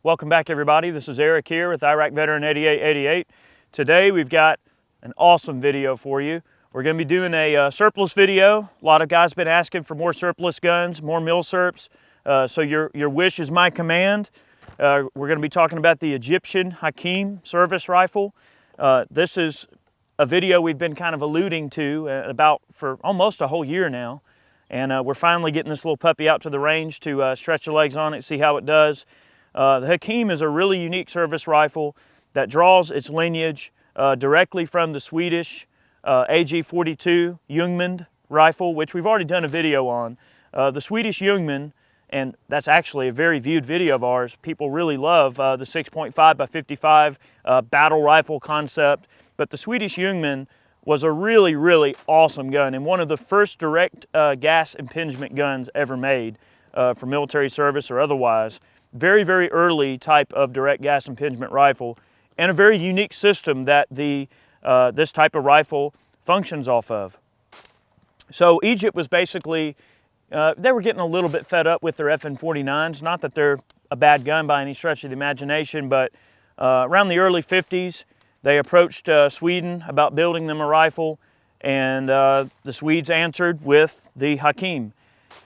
Welcome back, everybody. This is Eric here with Iraq Veteran 8888. Today we've got an awesome video for you. We're going to be doing a surplus video. A lot of guys have been asking for more surplus guns, more mil-surps. So your wish is my command. We're going to be talking about the Egyptian Hakim service rifle. This is a video we've been kind of alluding to about for almost a whole year now. And we're finally getting this little puppy out to the range to stretch the legs on it, see how it does. The Hakim is a really unique service rifle that draws its lineage directly from the Swedish AG-42 Ljungman rifle, which we've already done a video on. The Swedish Ljungman, and that's actually a very viewed video of ours. People really love the 6.5x55 battle rifle concept, but the Swedish Ljungman was a really, really awesome gun and one of the first direct gas impingement guns ever made for military service or otherwise. Very, very early type of direct gas impingement rifle, and a very unique system that this type of rifle functions off of. So Egypt was basically, they were getting a little bit fed up with their FN-49s. Not that they're a bad gun by any stretch of the imagination, but around the early 50s, they approached Sweden about building them a rifle, and the Swedes answered with the Hakim.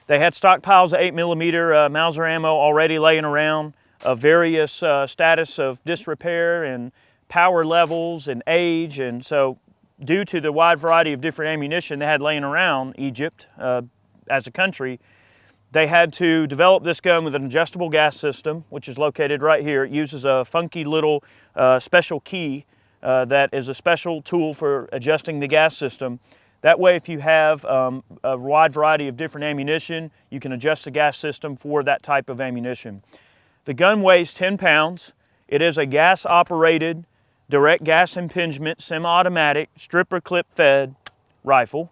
They had stockpiles of 8mm Mauser ammo already laying around, of various status of disrepair and power levels and age. And so due to the wide variety of different ammunition they had laying around Egypt as a country, they had to develop this gun with an adjustable gas system, which is located right here. It uses a funky little special key that is a special tool for adjusting the gas system. That way, if you have a wide variety of different ammunition, you can adjust the gas system for that type of ammunition. The gun weighs 10 pounds. It is a gas-operated, direct gas impingement, semi-automatic, stripper clip-fed rifle.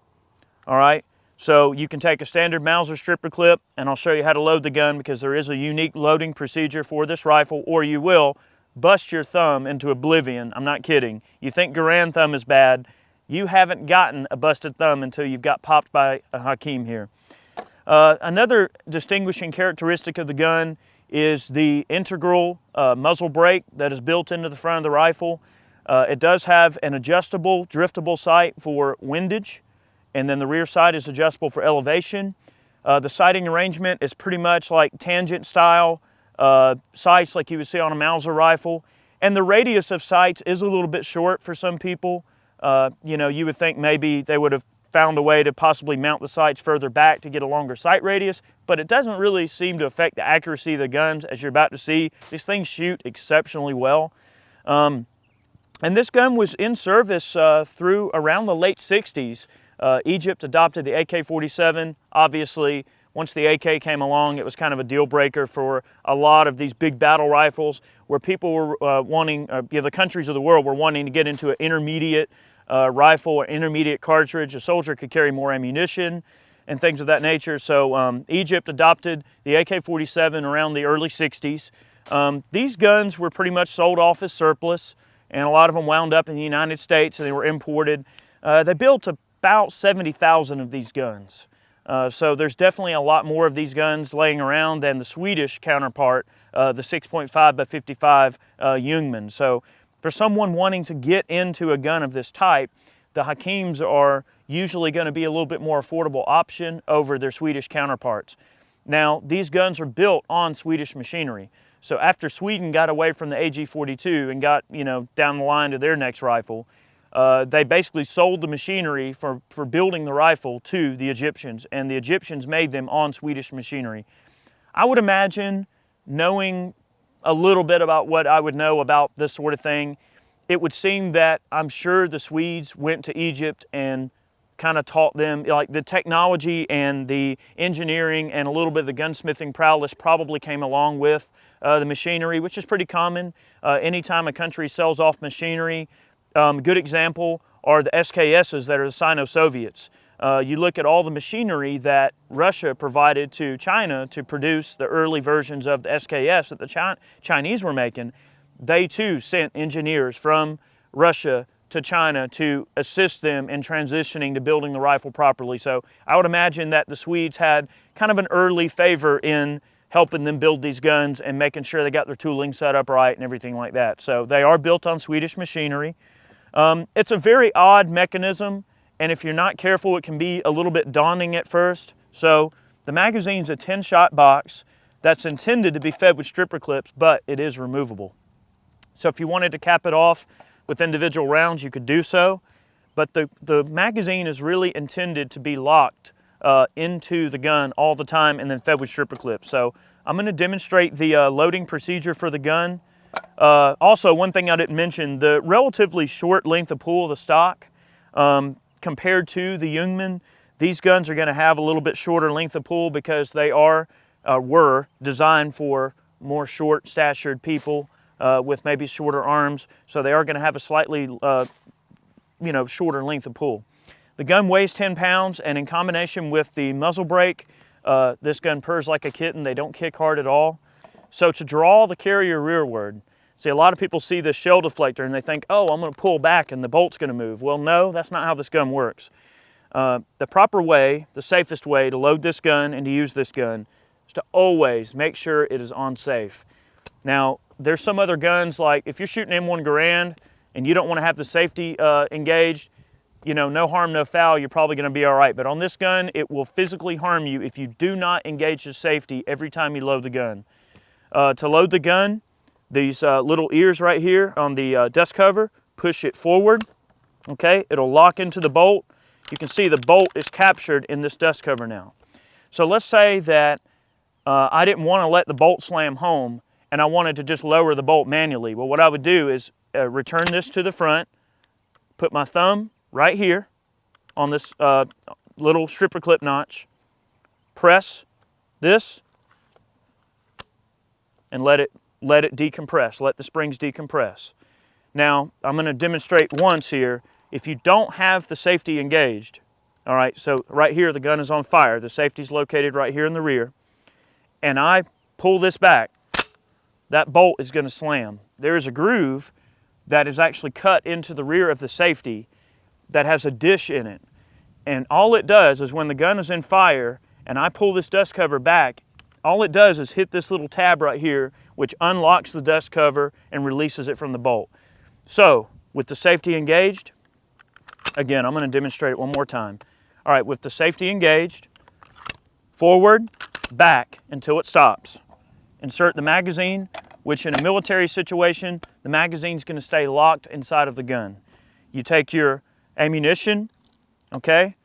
All right, so you can take a standard Mauser stripper clip, and I'll show you how to load the gun because there is a unique loading procedure for this rifle, or you will bust your thumb into oblivion. I'm not kidding. You think Garand thumb is bad. You haven't gotten a busted thumb until you've got popped by a Hakim here. Another distinguishing characteristic of the gun is the integral muzzle brake that is built into the front of the rifle. It does have an adjustable, driftable sight for windage, and then the rear sight is adjustable for elevation. The sighting arrangement is pretty much like tangent style sights like you would see on a Mauser rifle. And the radius of sights is a little bit short for some people. You know, you would think maybe they would have found a way to possibly mount the sights further back to get a longer sight radius, but it doesn't really seem to affect the accuracy of the guns, as you're about to see. These things shoot exceptionally well. And this gun was in service through around the late 60s. Egypt adopted the AK-47. Obviously, once the AK came along, it was kind of a deal breaker for a lot of these big battle rifles where people were wanting, the countries of the world were wanting to get into an intermediate rifle or intermediate cartridge. A soldier could carry more ammunition and things of that nature. So Egypt adopted the AK-47 around the early 60s. These guns were pretty much sold off as surplus, and a lot of them wound up in the United States and they were imported. They built about 70,000 of these guns. So there's definitely a lot more of these guns laying around than the Swedish counterpart, the 6.5x55 Ljungman. So for someone wanting to get into a gun of this type, the Hakims are usually going to be a little bit more affordable option over their Swedish counterparts. Now, these guns are built on Swedish machinery. So after Sweden got away from the AG-42 and got, down the line to their next rifle, they basically sold the machinery for building the rifle to the Egyptians, and the Egyptians made them on Swedish machinery. I would imagine, knowing a little bit about what I would know about this sort of thing, it would seem that I'm sure the Swedes went to Egypt and kind of taught them, like the technology and the engineering and a little bit of the gunsmithing prowess probably came along with the machinery, which is pretty common. Anytime a country sells off machinery, a good example are the SKSs that are the Sino-Soviets. You look at all the machinery that Russia provided to China to produce the early versions of the SKS that the Chinese were making. They too sent engineers from Russia to China to assist them in transitioning to building the rifle properly. So I would imagine that the Swedes had kind of an early favor in helping them build these guns and making sure they got their tooling set up right and everything like that. So they are built on Swedish machinery. It's a very odd mechanism, and if you're not careful, it can be a little bit daunting at first. So the magazine's a 10-shot box that's intended to be fed with stripper clips, but it is removable. So if you wanted to cap it off with individual rounds, you could do so. But the magazine is really intended to be locked into the gun all the time and then fed with stripper clips. So I'm going to demonstrate the loading procedure for the gun. Also, one thing I didn't mention, the relatively short length of pull of the stock compared to the Ljungman, these guns are going to have a little bit shorter length of pull because they were designed for more short statured people with maybe shorter arms. So they are going to have a slightly shorter length of pull. The gun weighs 10 pounds, and in combination with the muzzle brake, this gun purrs like a kitten. They don't kick hard at all. So to draw the carrier rearward, see, a lot of people see this shell deflector and they think, oh, I'm going to pull back and the bolt's going to move. Well, no, that's not how this gun works. The proper way, the safest way to load this gun and to use this gun is to always make sure it is on safe. Now, there's some other guns, like if you're shooting M1 Garand and you don't want to have the safety engaged, no harm, no foul, you're probably going to be all right. But on this gun, it will physically harm you if you do not engage the safety every time you load the gun. To load the gun, these little ears right here on the dust cover, push it forward, okay? It'll lock into the bolt. You can see the bolt is captured in this dust cover now. So let's say that I didn't want to let the bolt slam home and I wanted to just lower the bolt manually. Well, what I would do is return this to the front, put my thumb right here on this little stripper clip notch, press this, and let it decompress, let the springs decompress. Now, I'm going to demonstrate once here. If you don't have the safety engaged, all right, so right here the gun is on fire, the safety's located right here in the rear, and I pull this back, that bolt is going to slam. There is a groove that is actually cut into the rear of the safety that has a dish in it. And all it does is when the gun is in fire and I pull this dust cover back, all it does is hit this little tab right here, which unlocks the dust cover and releases it from the bolt. So with the safety engaged, again, I'm going to demonstrate it one more time. All right, with the safety engaged, forward, back until it stops. Insert the magazine, which in a military situation, the magazine's going to stay locked inside of the gun. You take your ammunition, okay?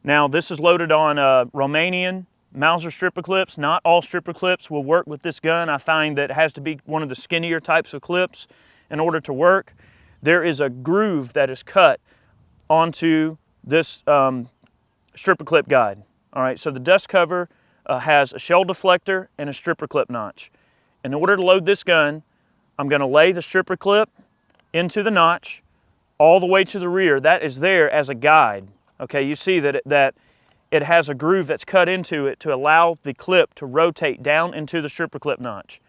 Now this is loaded on Romanian Mauser stripper clips. Not all stripper clips will work with this gun. I find that it has to be one of the skinnier types of clips in order to work. There is a groove that is cut onto this stripper clip guide. All right, so the dust cover has a shell deflector and a stripper clip notch. In order to load this gun, I'm going to lay the stripper clip into the notch all the way to the rear. That is there as a guide. Okay, you see that it has a groove that's cut into it to allow the clip to rotate down into the stripper clip notch.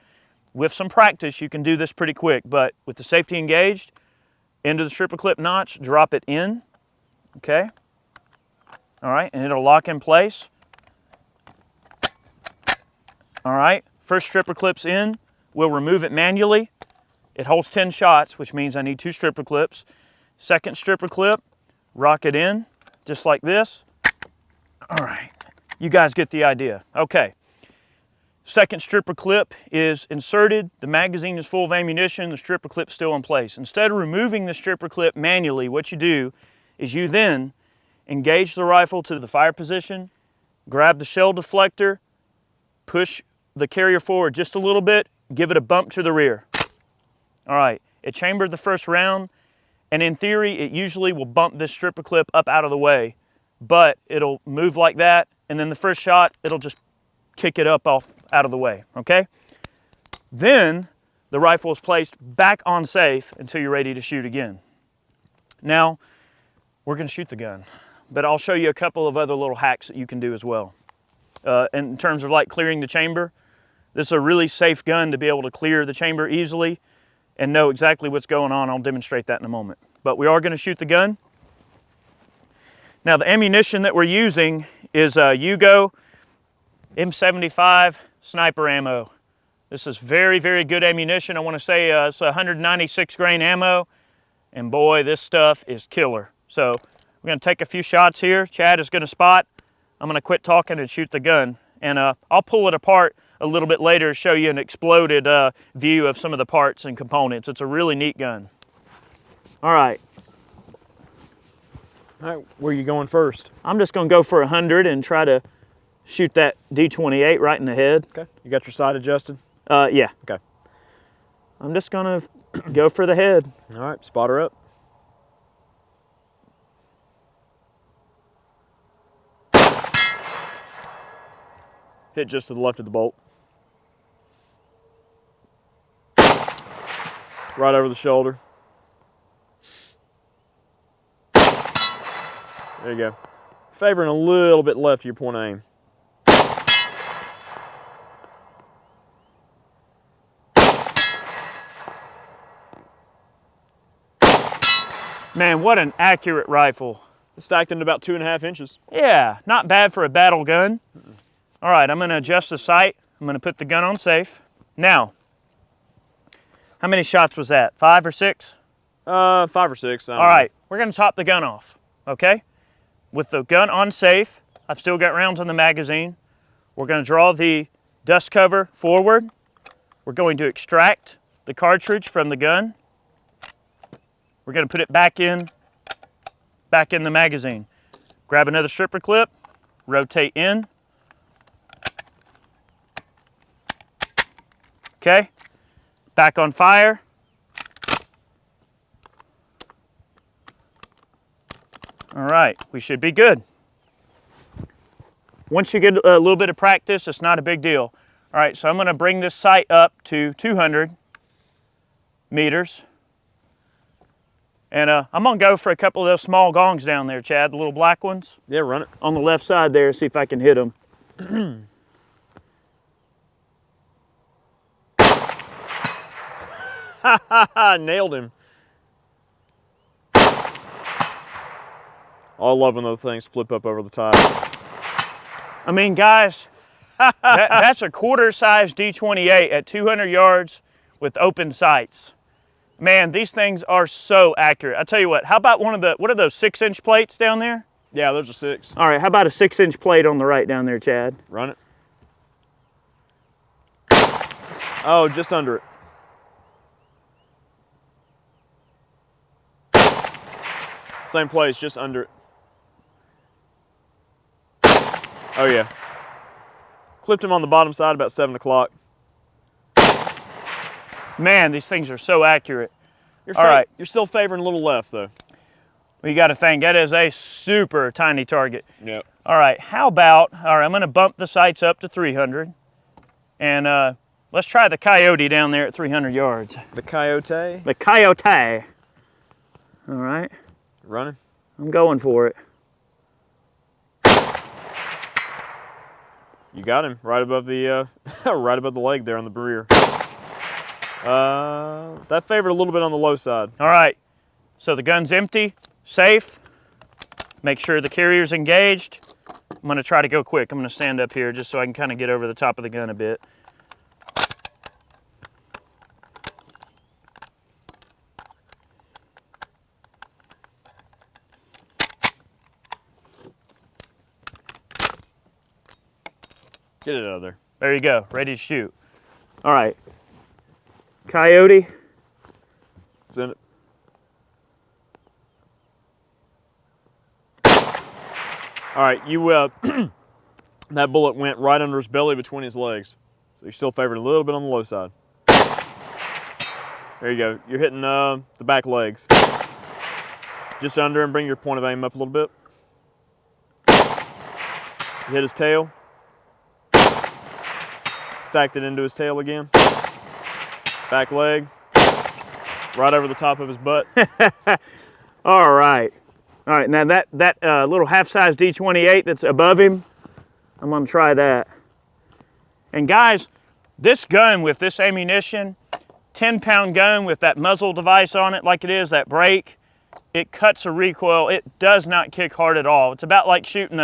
With some practice, you can do this pretty quick, but with the safety engaged, into the stripper clip notch, drop it in, okay? All right, and it'll lock in place. All right, first stripper clip's in. We'll remove it manually. It holds 10 shots, which means I need 2 stripper clips. Second stripper clip, rock it in, just like this. All right, you guys get the idea. Okay, second stripper clip is inserted. The magazine is full of ammunition. The stripper clip's still in place. Instead of removing the stripper clip manually, what you do is you then engage the rifle to the fire position, grab the shell deflector, push the carrier forward just a little bit, give it a bump to the rear. All right, it chambered the first round, and in theory, it usually will bump this stripper clip up out of the way, but it'll move like that, and then the first shot, it'll just kick it up off out of the way, okay? Then the rifle is placed back on safe until you're ready to shoot again. Now, we're gonna shoot the gun, but I'll show you a couple of other little hacks that you can do as well. In terms of like clearing the chamber, this is a really safe gun to be able to clear the chamber easily and know exactly what's going on. I'll demonstrate that in a moment. But we are going to shoot the gun. Now the ammunition that we're using is a Yugo M75 sniper ammo. This is very, very good ammunition. I want to say it's 196 grain ammo, and boy, this stuff is killer. So we're going to take a few shots here. Chad is going to spot. I'm going to quit talking and shoot the gun, and I'll pull it apart a little bit later to show you an exploded view of some of the parts and components. It's a really neat gun. All right. All right, where are you going first? I'm just going to go for 100 and try to shoot that D28 right in the head. Okay. You got your sight adjusted? Yeah. Okay. I'm just going to go for the head. All right, spot her up. Hit just to the left of the bolt. Right over the shoulder. There you go. Favoring a little bit left of your point of aim. Man, what an accurate rifle. Stacked into about 2.5 inches. Yeah, not bad for a battle gun. All right, I'm going to adjust the sight. I'm going to put the gun on safe. Now, how many shots was that? 5 or 6? 5 or 6. All right, we're going to top the gun off, okay? With the gun on safe, I've still got rounds in the magazine. We're going to draw the dust cover forward. We're going to extract the cartridge from the gun. We're going to put it back in the magazine. Grab another stripper clip, rotate in. Okay, back on fire. All right, we should be good. Once you get a little bit of practice, it's not a big deal. All right, so I'm going to bring this sight up to 200 meters. And I'm going to go for a couple of those small gongs down there, Chad, the little black ones. Yeah, run it. On the left side there, see if I can hit them. Nailed him. I love when those things flip up over the top. I mean, guys, that's a quarter-size D28 at 200 yards with open sights. Man, these things are so accurate. I tell you what, how about what are those 6-inch plates down there? Yeah, those are 6. All right, how about a 6-inch plate on the right down there, Chad? Run it. Oh, just under it. Same place, just under it. Oh yeah. Clipped him on the bottom side about 7 o'clock. Man, these things are so accurate. All right. You're still favoring a little left though. Well, you got to think, that is a super tiny target. Yep. All right, all right, I'm going to bump the sights up to 300. And let's try the coyote down there at 300 yards. The coyote? The coyote. All right. Running? I'm going for it. You got him right above the right above the leg there on the rear. That favored a little bit on the low side. All right, so the gun's empty, safe. Make sure the carrier's engaged. I'm going to try to go quick. I'm going to stand up here just so I can kind of get over the top of the gun a bit. Get it out of there. There you go, ready to shoot. All right, coyote. It's in it. All right, you that bullet went right under his belly between his legs. So you're still favored a little bit on the low side. There you go. You're hitting the back legs. Just under and bring your point of aim up a little bit. You hit his tail. Stacked it into his tail again. Back leg. Right over the top of his butt. All right. All right, now that little half-size D28 that's above him, I'm gonna try that. And guys, this gun with this ammunition, 10-pound gun with that muzzle device on it like it is, that brake, it cuts a recoil. It does not kick hard at all. It's about like shooting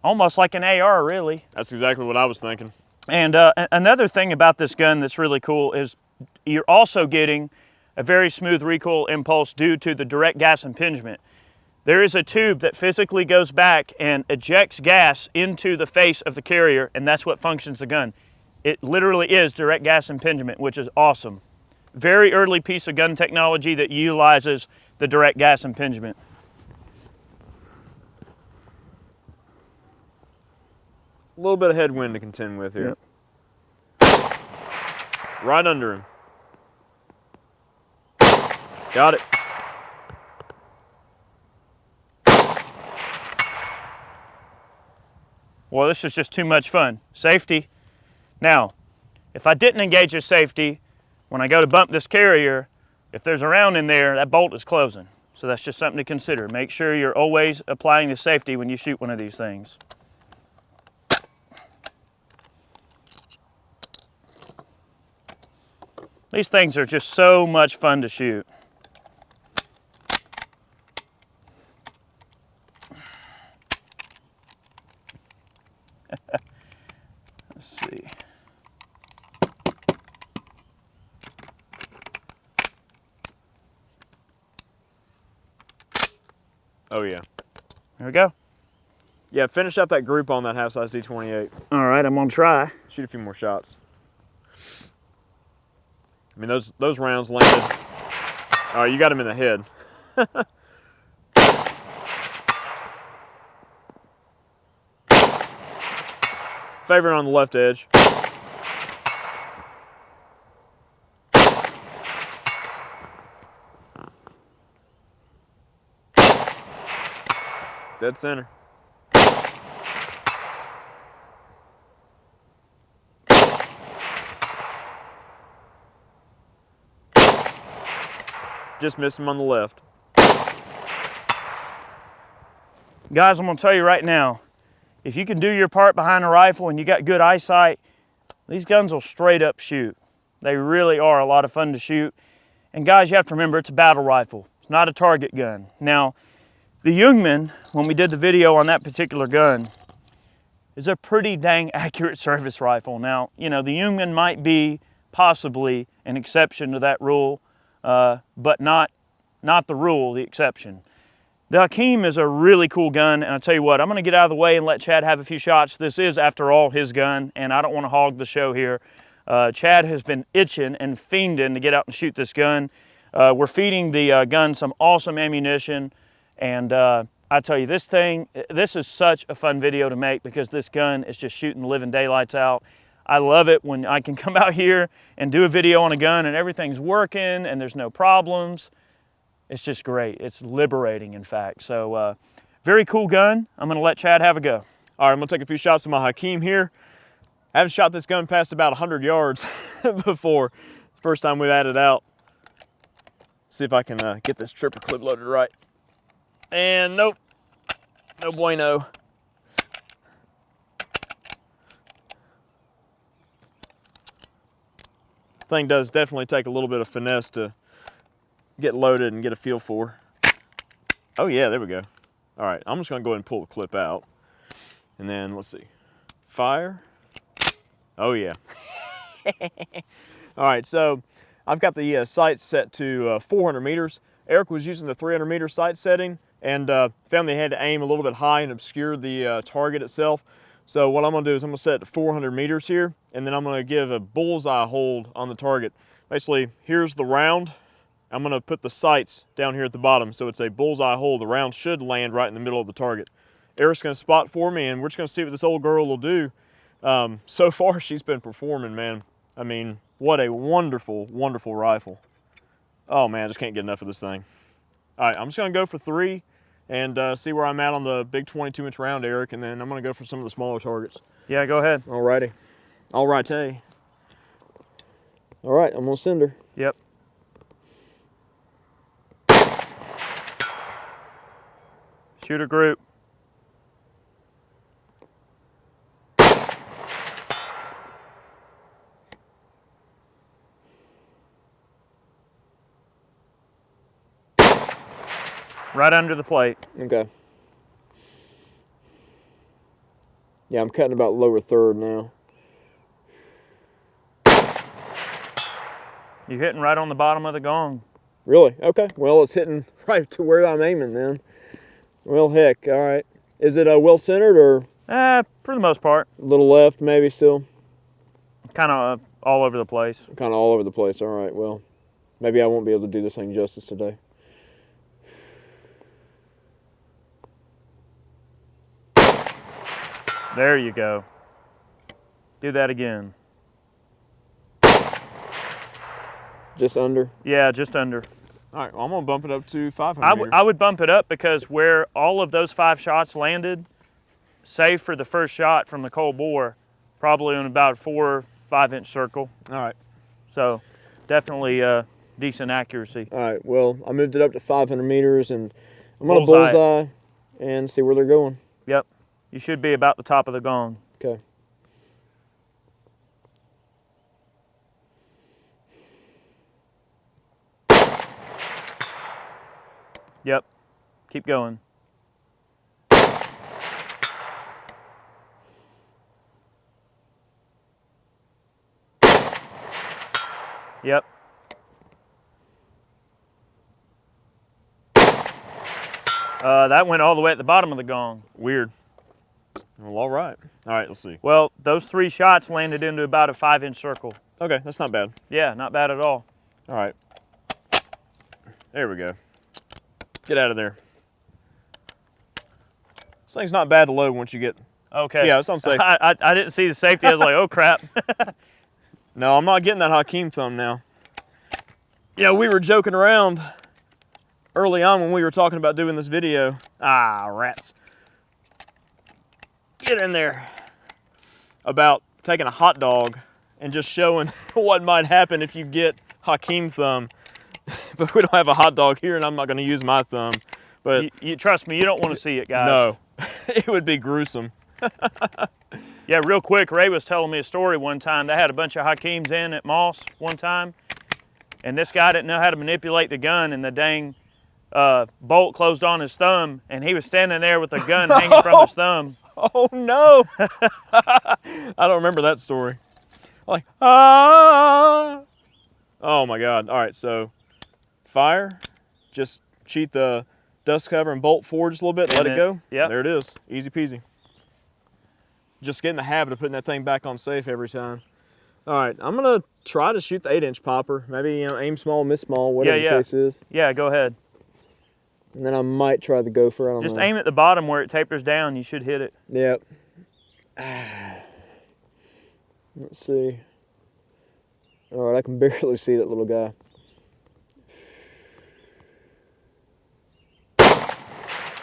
almost like an AR, really. That's exactly what I was thinking. And another thing about this gun that's really cool is you're also getting a very smooth recoil impulse due to the direct gas impingement. There is a tube that physically goes back and ejects gas into the face of the carrier, and that's what functions the gun. It literally is direct gas impingement, which is awesome. Very early piece of gun technology that utilizes the direct gas impingement. A little bit of headwind to contend with here. Yep. Right under him. Got it. Well, this is just too much fun. Safety. Now, if I didn't engage your safety, when I go to bump this carrier, if there's a round in there, that bolt is closing. So that's just something to consider. Make sure you're always applying the safety when you shoot one of these things. These things are just so much fun to shoot. Let's see. Oh yeah. There we go. Yeah, finish up that group on that half-size D28. All right, I'm gonna try. Shoot a few more shots. I mean, those rounds landed. Oh, you got him in the head. Favorite on the left edge. Dead center. Just missed him on the left. Guys, I'm gonna tell you right now, if you can do your part behind a rifle and you got good eyesight, these guns will straight up shoot. They really are a lot of fun to shoot. And guys, you have to remember, it's a battle rifle. It's not a target gun. Now, the Ljungman, when we did the video on that particular gun, is a pretty dang accurate service rifle. Now, you know, the Ljungman might be possibly an exception to that rule, but not the rule, the exception. The Hakim is a really cool gun, and I'll tell you what, I'm gonna get out of the way and let Chad have a few shots. This is, after all, his gun, and I don't wanna hog the show here. Chad has been itching and fiending to get out and shoot this gun. We're feeding the gun some awesome ammunition, and I tell you, this is such a fun video to make because this gun is just shooting the living daylights out. I love it when I can come out here and do a video on a gun and everything's working and there's no problems. It's just great. It's liberating, in fact. So very cool gun. I'm gonna let Chad have a go. All right, I'm gonna take a few shots with my Hakim here. I haven't shot this gun past about 100 yards before. First time we've had it out. See if I can get this tripper clip loaded right. And nope, no bueno. Thing does definitely take a little bit of finesse to get loaded and get a feel for. Oh yeah, there we go. All right, I'm just gonna go ahead and pull the clip out. And then let's see, fire. Oh yeah. All right, so I've got the sight set to 400 meters. Eric was using the 300 meter sight setting and found they had to aim a little bit high and obscure the target itself. So what I'm gonna do is I'm gonna set it to 400 meters here, and then I'm gonna give a bullseye hold on the target. Basically, here's the round. I'm gonna put the sights down here at the bottom, so it's a bullseye hold. The round should land right in the middle of the target. Eric's gonna spot for me, and we're just gonna see what this old girl will do. So far, she's been performing, man. I mean, what a wonderful, wonderful rifle. Oh man, I just can't get enough of this thing. All right, I'm just gonna go for 3 and see where I'm at on the big 22-inch round, Eric, and then I'm gonna go for some of the smaller targets. Yeah, go ahead. Alrighty. All right, hey. All right, I'm gonna send her. Yep. Shooter group. Right under the plate. Okay. Yeah, I'm cutting about lower third now. You're hitting right on the bottom of the gong. Really? Okay. Well, it's hitting right to where I'm aiming then. Well, heck, all right. Is it well centered or? For the most part. A little left, maybe still? Kind of all over the place. Kind of all over the place. All right, well, maybe I won't be able to do this thing justice today. There you go. Do that again. Just under? Yeah, just under. All right, well, I'm going to bump it up to 500 meters. I would bump it up because where all of those 5 shots landed, save for the first shot from the cold bore, probably on about a 4 or 5 inch circle. All right. So definitely decent accuracy. All right, well, I moved it up to 500 meters, and I'm going to bullseye and see where they're going. Yep. You should be about the top of the gong. Okay. Yep. Keep going. Yep. That went all the way at the bottom of the gong. Weird. Well, all right. All right, let's see. Well, those 3 shots landed into about a 5 inch circle. Okay, that's not bad. Yeah, not bad at all. All right. There we go. Get out of there. This thing's not bad to load once you get... Okay. Yeah, it's on safe. I didn't see the safety. I was like, oh, crap. No, I'm not getting that Hakim thumb now. Yeah, we were joking around early on when we were talking about doing this video. Ah, rats. Get in there. About taking a hot dog and just showing what might happen if you get Hakim thumb. But we don't have a hot dog here, and I'm not going to use my thumb. But you trust me, you don't want to see it, guys. No, it would be gruesome. Yeah, real quick, Ray was telling me a story one time. They had a bunch of Hakims in at Moss one time, and this guy didn't know how to manipulate the gun, and the dang bolt closed on his thumb, and he was standing there with the gun hanging from his thumb. Oh, no. I don't remember that story. Like, ah. Oh, my God. All right, so fire. Just cheat the dust cover and bolt forward just a little bit, let it go. Yeah. There it is. Easy peasy. Just get in the habit of putting that thing back on safe every time. All right, I'm going to try to shoot the 8-inch popper. Maybe, you know, aim small, miss small, whatever the case is. Yeah, go ahead. And then I might try the gopher. I don't know. Just aim at the bottom where it tapers down. You should hit it. Yep. Let's see. All right, I can barely see that little guy.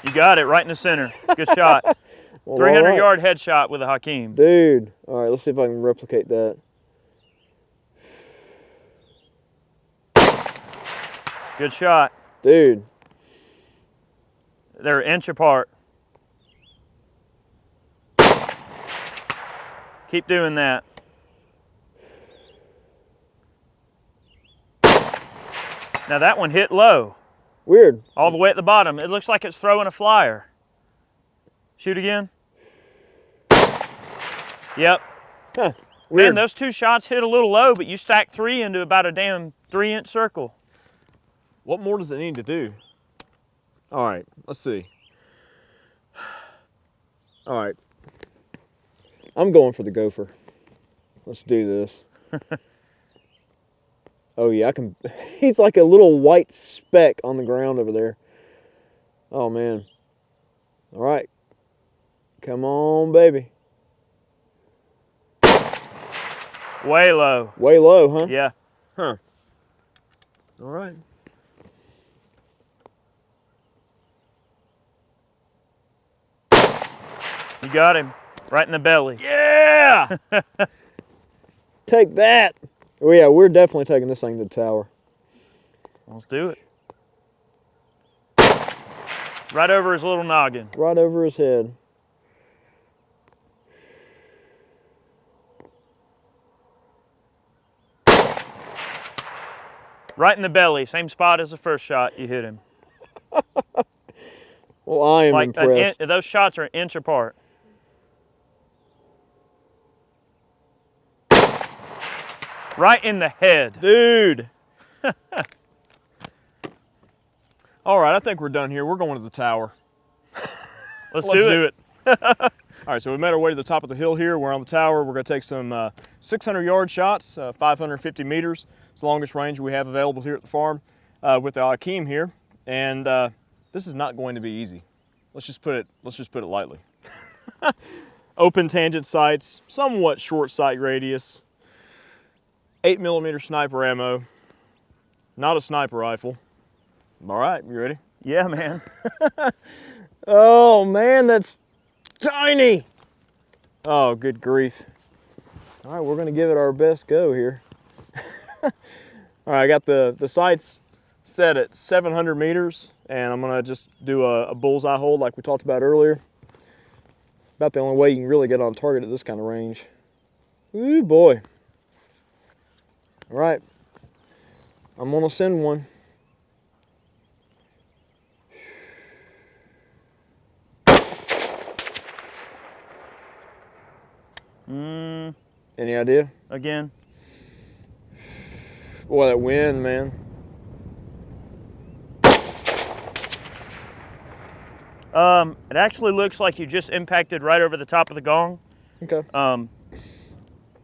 You got it right in the center. Good shot. Well, 300-yard headshot with a Hakim. Dude. All right, let's see if I can replicate that. Good shot. Dude. They're an inch apart. Keep doing that. Now that one hit low. Weird. All the way at the bottom. It looks like it's throwing a flyer. Shoot again. Yep. Huh. Weird. Man, those 2 shots hit a little low, but you stacked 3 into about a damn 3-inch circle. What more does it need to do? All right, let's see. All right. I'm going for the gopher. Let's do this. Oh yeah, I can. He's like a little white speck on the ground over there. Oh man. All right. Come on, baby. Way low. Way low, huh? Yeah. Huh. All right. You got him. Right in the belly. Yeah! Take that. Oh yeah, we're definitely taking this thing to the tower. Let's do it. Right over his little noggin. Right over his head. Right in the belly. Same spot as the first shot you hit him. Well, I am like impressed. Those shots are an inch apart. Right in the head. Dude. All right, I think we're done here. We're going to the tower. Let's do it. All right, so we made our way to the top of the hill here. We're on the tower. We're going to take some 600-yard shots, 550 meters. It's the longest range we have available here at the farm with the Hakim here. And this is not going to be easy. Let's just put it lightly. Open tangent sights, somewhat short sight radius, 8mm sniper ammo, not a sniper rifle. All right, you ready? Yeah, man. Oh man, that's tiny. Oh, good grief. All right, we're gonna give it our best go here. All right, I got the sights set at 700 meters, and I'm gonna just do a bullseye hold like we talked about earlier. About the only way you can really get on target at this kind of range. Ooh boy. All right, I'm gonna send one. Any idea? Again? Boy, that wind, man. It actually looks like you just impacted right over the top of the gong. Okay.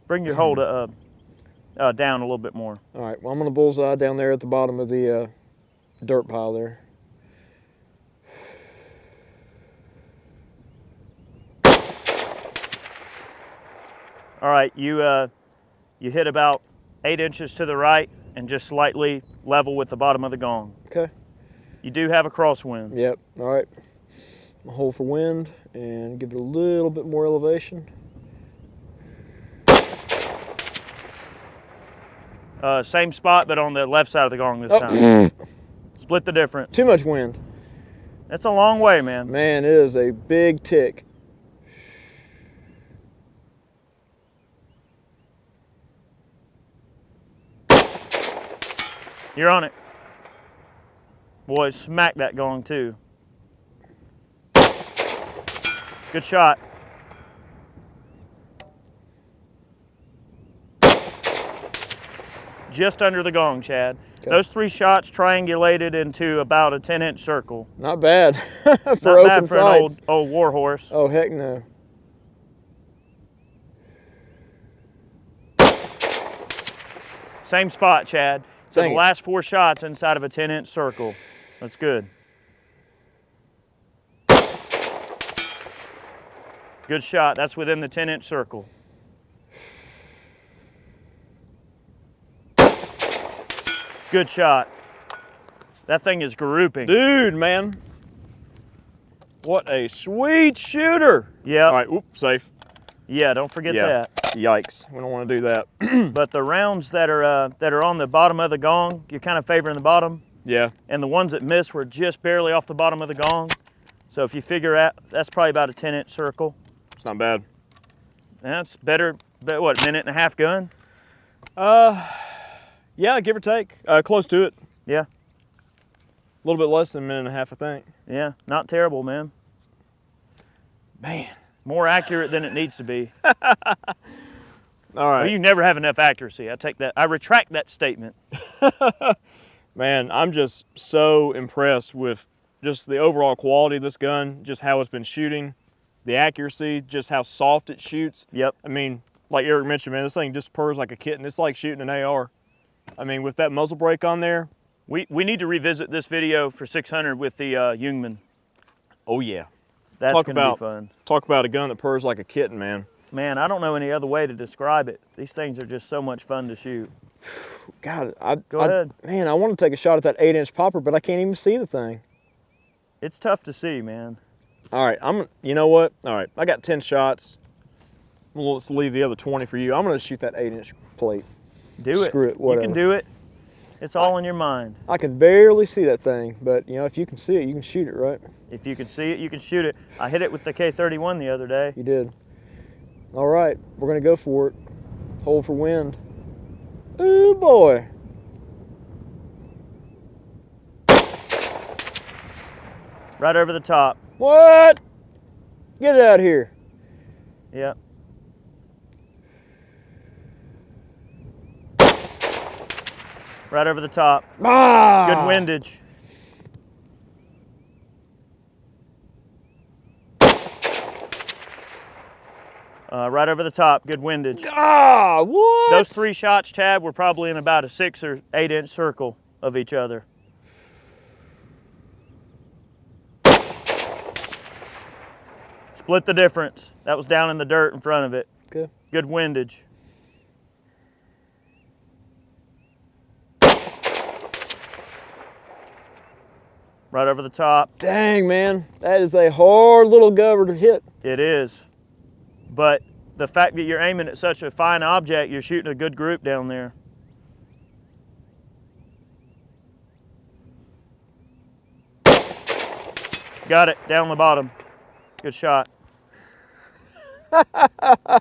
Bring your hold down a little bit more. All right, well, I'm gonna bullseye down there at the bottom of the dirt pile there. All right, you hit about 8 inches to the right and just slightly level with the bottom of the gong. Okay. You do have a crosswind. Yep, all right. I'm gonna hold for wind and give it a little bit more elevation. Same spot, but on the left side of the gong this time. Split the difference. Too much wind. That's a long way, man. Man, it is a big tick. You're on it. Boy, smack that gong too. Good shot. Just under the gong, Chad. Okay. Those 3 shots triangulated into about a 10-inch circle. Not bad for Not open bad for sights. an old war horse. Oh, heck no. Same spot, Chad. So Dang the last 4 shots inside of a 10-inch circle. That's good. Good shot. That's within the 10-inch circle. Good shot. That thing is grouping. Dude, man. What a sweet shooter. Yeah. All right, oops, safe. Yeah, don't forget that. Yikes, we don't want to do that. But the rounds that are on the bottom of the gong, you're kind of favoring the bottom. Yeah. And the ones that missed were just barely off the bottom of the gong. So if you figure out, that's probably about a 10-inch circle. It's not bad. That's better, what, minute and a half gun? Yeah, give or take. Close to it. Yeah. A little bit less than a minute and a half, I think. Yeah, not terrible, man. Man. More accurate than it needs to be. All right. Well, you never have enough accuracy. I take that. I retract that statement. Man, I'm just so impressed with just the overall quality of this gun, just how it's been shooting, the accuracy, just how soft it shoots. Yep. I mean, like Eric mentioned, man, this thing just purrs like a kitten. It's like shooting an AR. I mean, with that muzzle brake on there. We need to revisit this video for 600 with the Ljungman. Oh, yeah. That's going to be fun. Talk about a gun that purrs like a kitten, man. Man, I don't know any other way to describe it. These things are just so much fun to shoot. God, Go ahead. Man, I want to take a shot at that 8-inch popper, but I can't even see the thing. It's tough to see, man. All right, you know what? All right, I got 10 shots. Well, let's leave the other 20 for you. I'm going to shoot that 8-inch plate. Do it. Screw it, whatever. You can do it. It's all in your mind. I can barely see that thing, but you know, if you can see it, you can shoot it, right? If you can see it, you can shoot it. I hit it with the K31 the other day. You did. All right, we're gonna go for it. Hold for wind. Ooh, boy. Right over the top. What? Get it out of here. Yep. Right over the top. Ah! Good windage. Right over the top, good windage. Ah, what? Those 3 shots, Chad, were probably in about a 6 or 8 inch circle of each other. Split the difference. That was down in the dirt in front of it. Good. Good windage. Right over the top. Dang, man. That is a hard little gover to hit. It is. But the fact that you're aiming at such a fine object, you're shooting a good group down there. Got it, down the bottom. Good shot.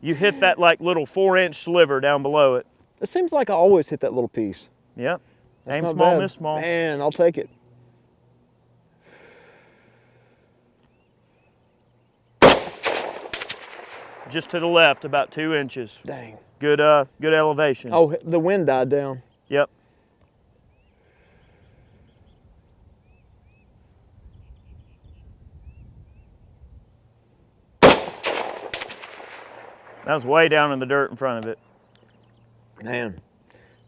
You hit that like little 4-inch sliver down below it. It seems like I always hit that little piece. Yep. That's Aim not small, bad. miss small. Man, I'll take it. Just to the left, about 2 inches. Dang. Good, good elevation. Oh, the wind died down. Yep. That was way down in the dirt in front of it. Man,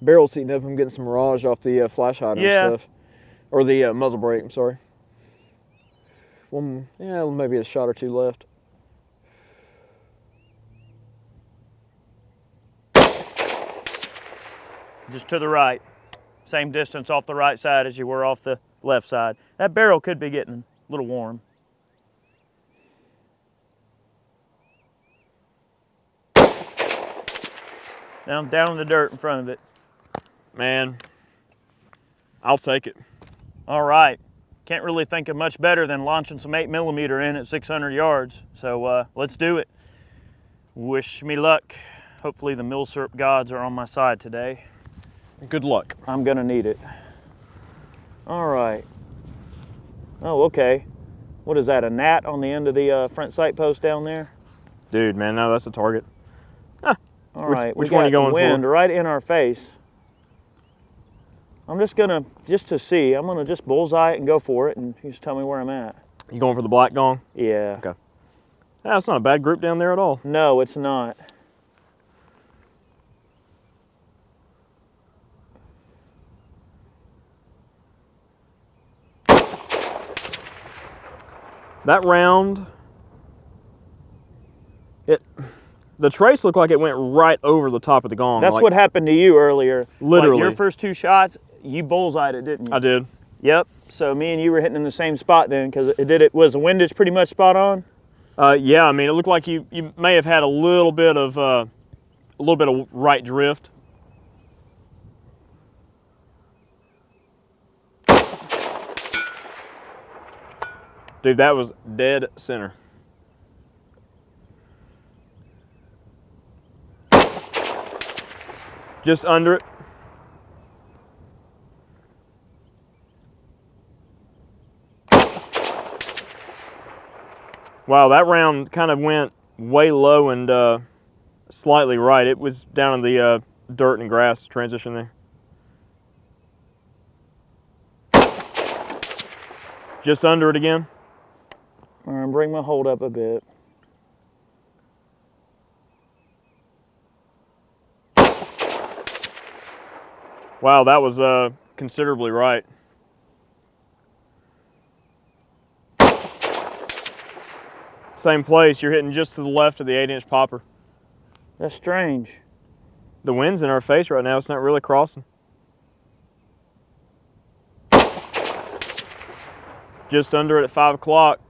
barrel's heating up. I'm getting some mirage off the flash hider and stuff. Or the muzzle brake, I'm sorry. Maybe a shot or 2 left. Just to the right. Same distance off the right side as you were off the left side. That barrel could be getting a little warm. Down in the dirt in front of it. Man, I'll take it. All right. Can't really think of much better than launching some 8mm in at 600 yards. So let's do it. Wish me luck. Hopefully the milsurp gods are on my side today. Good luck. I'm gonna need it. All right. Oh, okay. What is that, a gnat on the end of the front sight post down there? Dude, man, no, that's a target. All right. Which one are you going wind for? Right in our face. I'm just to see, I'm gonna just bullseye it and go for it, and you just tell me where I'm at. You going for the black gong? Yeah. Okay. Yeah, that's not a bad group down there at all. No, it's not. That round, the trace looked like it went right over the top of the gong. That's like, what happened to you earlier. Literally. Like your first 2 shots, you bullseyed it, didn't you? I did. Yep. So me and you were hitting in the same spot then, because was the windage pretty much spot on? Yeah, I mean, it looked like you may have had a little bit of right drift. Dude, that was dead center. Just under it. Wow, that round kind of went way low and slightly right. It was down in the dirt and grass transition there. Just under it again. All right, bring my hold up a bit. Wow, that was considerably right. Same place, you're hitting just to the left of the 8-inch popper. That's strange. The wind's in our face right now, it's not really crossing. Just under it at 5 o'clock.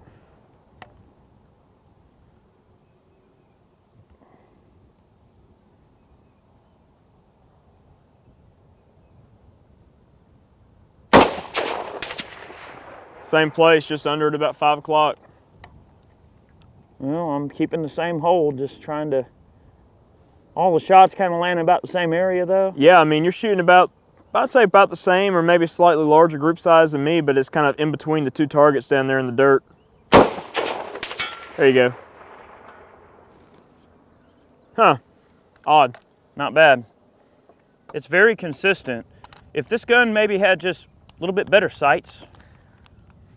Same place, just under it about 5 o'clock. Well, I'm keeping the same hold, just trying to... All the shots kind of land about the same area, though? Yeah, I mean, you're shooting about, I'd say about the same or maybe slightly larger group size than me, but it's kind of in between the 2 targets down there in the dirt. There you go. Huh. Odd. Not bad. It's very consistent. if this gun maybe had just a little bit better sights.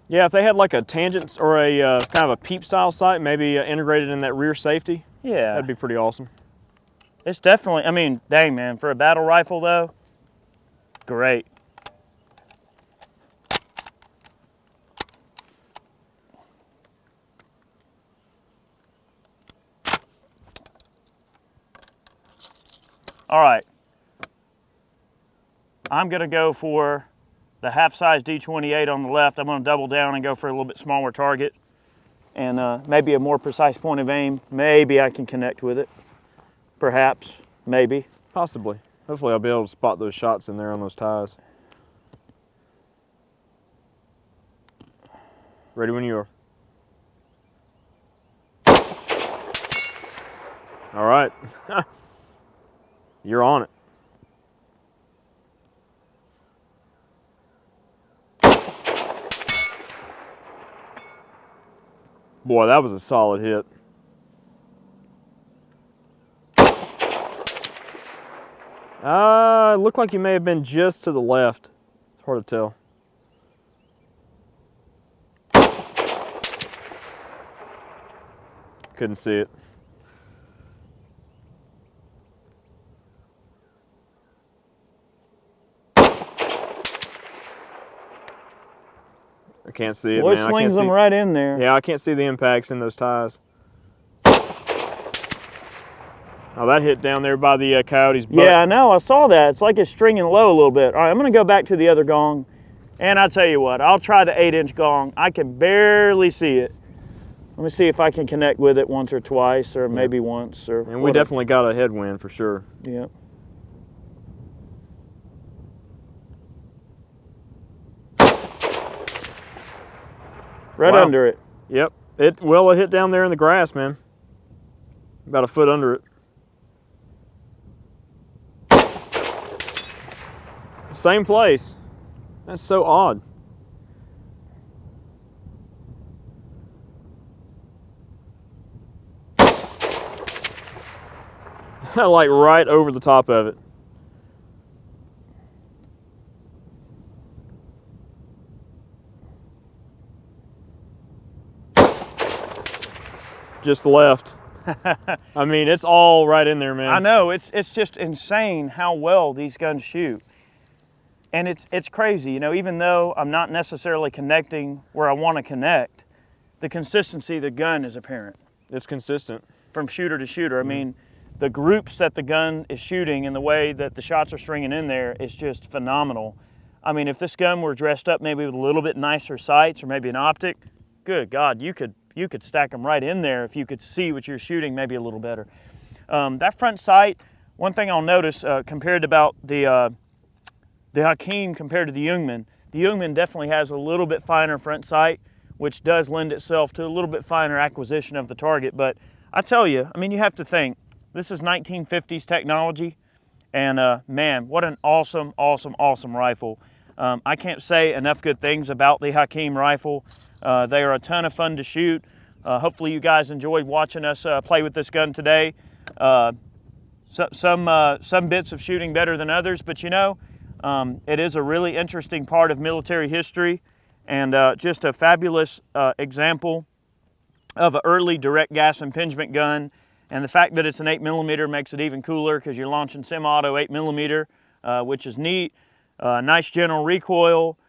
Yeah, if they had like a tangent or a kind of a peep style sight, maybe integrated in that rear safety, Yeah. that'd be pretty awesome. It's definitely, I mean, dang man, for a battle rifle though, great. All right, I'm gonna go for the half-size D28 on the left. I'm gonna double down and go for a little bit smaller target and maybe a more precise point of aim. Maybe I can connect with it, perhaps, maybe. Possibly. Hopefully I'll be able to spot those shots in there on those ties. Ready when you are. All right. You're on it. Boy, that was a solid hit. It looked like you may have been just to the left. It's hard to tell. Couldn't see it. I can't see it, Boy, man. it slings them right in there. Yeah, I can't see the impacts in those ties. Oh, that hit down there by the coyote's butt. Yeah, I know. I saw that. It's like it's stringing low a little bit. All right, I'm going to go back to the other gong. And I'll tell you what, I'll try the 8-inch gong. I can barely see it. Let me see if I can connect with it once or twice or maybe once. Or and we definitely got a headwind for sure. Yeah. Right under it. Yep. It hit down there in the grass, man. About a foot under it. Same place. That's so odd. Like right over the top of it. Just left. I mean, it's all right in there, man. I know. It's just insane how well these guns shoot. And it's crazy, you know, even though I'm not necessarily connecting where I want to connect, the consistency of the gun is apparent. It's consistent. From shooter to shooter. I mean, the groups that the gun is shooting and the way that the shots are stringing in there is just phenomenal. I mean, if this gun were dressed up maybe with a little bit nicer sights or maybe an optic, good God, you could stack them right in there if you could see what you're shooting maybe a little better. That front sight, one thing I'll notice compared to about the Hakim compared to the Ljungman definitely has a little bit finer front sight, which does lend itself to a little bit finer acquisition of the target. But I tell you, I mean, you have to think, this is 1950s technology, and man, what an awesome, awesome, awesome rifle. I can't say enough good things about the Hakim rifle. They are a ton of fun to shoot. Hopefully you guys enjoyed watching us play with this gun today. Some bits of shooting better than others, but you know, it is a really interesting part of military history and just a fabulous example of an early direct gas impingement gun. And the fact that it's an 8mm makes it even cooler because you're launching semi-auto 8mm, which is neat. Nice general recoil,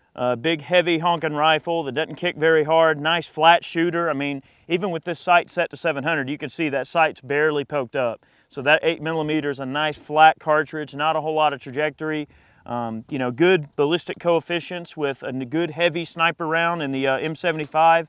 big heavy honking rifle that doesn't kick very hard, nice flat shooter. I mean, even with this sight set to 700, you can see that sight's barely poked up. So that 8mm is a nice flat cartridge, not a whole lot of trajectory. You know, good ballistic coefficients with a good heavy sniper round in the M75.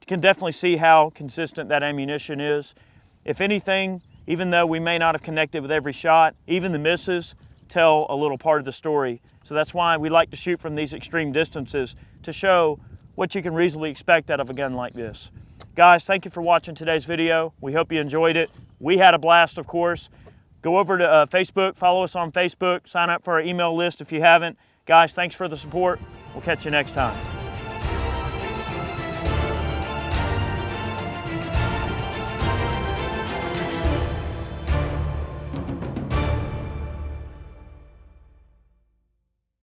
You can definitely see how consistent that ammunition is. If anything, even though we may not have connected with every shot, even the misses tell a little part of the story. So that's why we like to shoot from these extreme distances to show what you can reasonably expect out of a gun like this. Guys, thank you for watching today's video. We hope you enjoyed it. We had a blast, of course. Go over to Facebook, follow us on Facebook, sign up for our email list if you haven't. Guys, thanks for the support. We'll catch you next time.